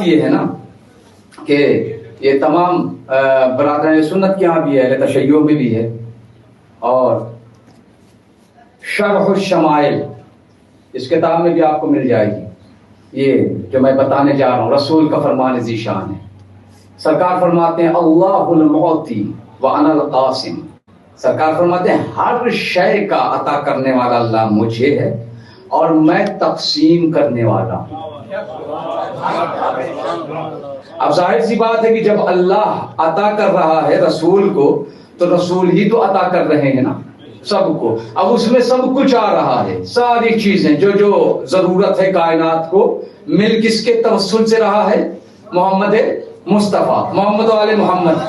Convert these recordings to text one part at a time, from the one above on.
بات یہ ہے نا کہ یہ تمام برادران سنت کے یہاں بھی ہے، تشیع میں بھی ہے، اور شرح الشمائل اس کتاب میں بھی آپ کو مل جائے گی۔ یہ جو میں بتانے جا رہا ہوں رسول کا فرمان ذیشان ہے۔ سرکار فرماتے ہیں اللہ المعطی وانا القاسم، سرکار فرماتے ہیں ہر شے کا عطا کرنے والا اللہ مجھے ہے اور میں تقسیم کرنے والا ہوں۔ اب ظاہر سی بات ہے کہ جب اللہ عطا کر رہا ہے رسول کو تو رسول ہی تو عطا کر رہے ہیں نا سب کو۔ اب اس میں سب کچھ آ رہا ہے، ساری چیزیں جو جو ضرورت ہے کائنات کو، مل کس کے توسل سے رہا ہے؟ محمد مصطفیٰ، محمد و آل محمد۔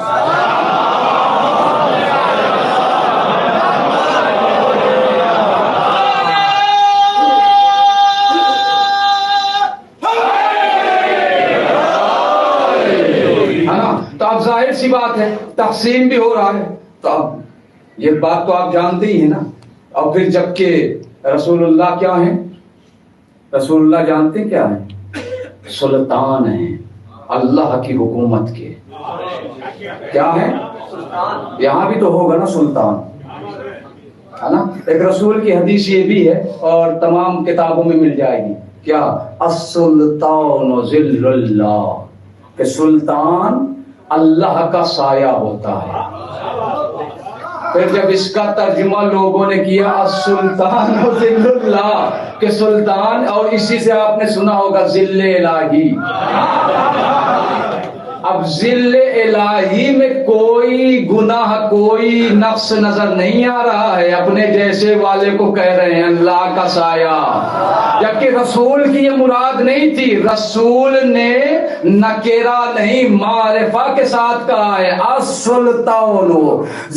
تو اب ظاہر سی بات ہے تقسیم بھی ہو رہا ہے، تو اب یہ بات تو آپ جانتے ہی ہیں نا۔ اور پھر جبکہ رسول اللہ کیا ہیں؟ رسول اللہ جانتے ہیں کیا ہیں؟ سلطان ہیں اللہ کی حکومت کے۔ کیا ہیں؟ یہاں بھی تو ہوگا نا سلطان، ہے نا۔ ایک رسول کی حدیث یہ بھی ہے اور تمام کتابوں میں مل جائے گی، کیا؟ السلطان ذل اللہ، کہ سلطان اللہ کا سایہ ہوتا ہے۔ پھر جب اس کا ترجمہ لوگوں نے کیا السلطان ذل اللہ، کہ سلطان، اور اسی سے آپ نے سنا ہوگا ذل الہی۔ اب ذل الہی میں کوئی گناہ کوئی نقص نظر نہیں آ رہا ہے، اپنے جیسے والے کو کہہ رہے ہیں اللہ کا سایہ، جبکہ رسول کی یہ مراد نہیں تھی۔ رسول نے نکرہ نہیں معرفہ کے ساتھ کہا ہے السلطان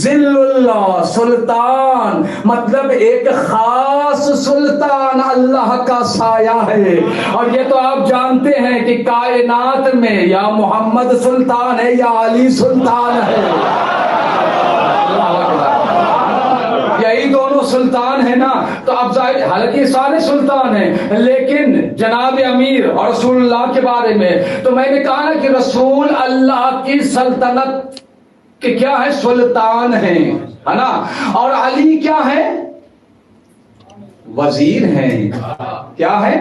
ذل اللہ، سلطان مطلب ایک خاص سلطان اللہ کا سایہ ہے۔ اور یہ تو آپ جانتے ہیں کہ کائنات میں یا محمد سلطان ہے یا علی سلطان ہے، یہی دونوں سلطان ہیں نا۔ تو اب ظاہر حالانکہ یہ سارے سلطان ہیں، لیکن جناب امیر اور رسول اللہ کے بارے میں تو میں نے کہا نا کہ رسول اللہ کی سلطنت کے کیا ہے؟ سلطان ہیں، ہے نا۔ اور علی کیا ہے؟ وزیر ہیں۔ کیا ہے؟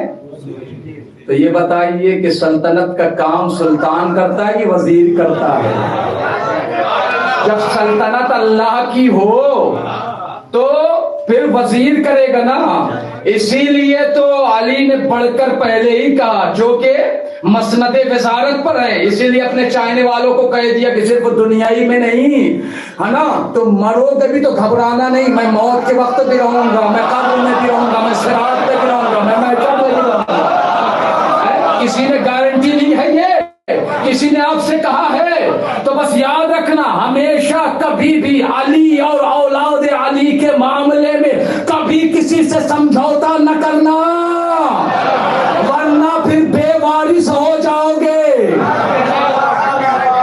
تو یہ بتائیے کہ سلطنت کا کام سلطان کرتا ہے کہ وزیر کرتا ہے؟ جب سلطنت اللہ کی ہو تو پھر وزیر کرے گا نا۔ اسی لیے تو علی نے بڑھ کر پہلے ہی کہا، جو کہ مسند وزارت پر ہے، اسی لیے اپنے چاہنے والوں کو کہہ دیا کہ صرف دنیائی میں نہیں، ہے نا، تو مرو گے بھی تو گھبرانا نہیں، میں موت کے وقت بھی رہوں گا، میں قبر میں بھی رہوں گا، میں صراط پہ بھی رہوں گا، میں محشر میں بھی رہوں گا۔ کسی نے گارنٹی دی ہے یہ؟ کسی نے آپ سے کہا ہے؟ تو بس یاد رکھنا ہمیشہ کبھی بھی علی اور اولاد علی کے معاملے میں کبھی کسی سے سمجھوتا نہ کرنا۔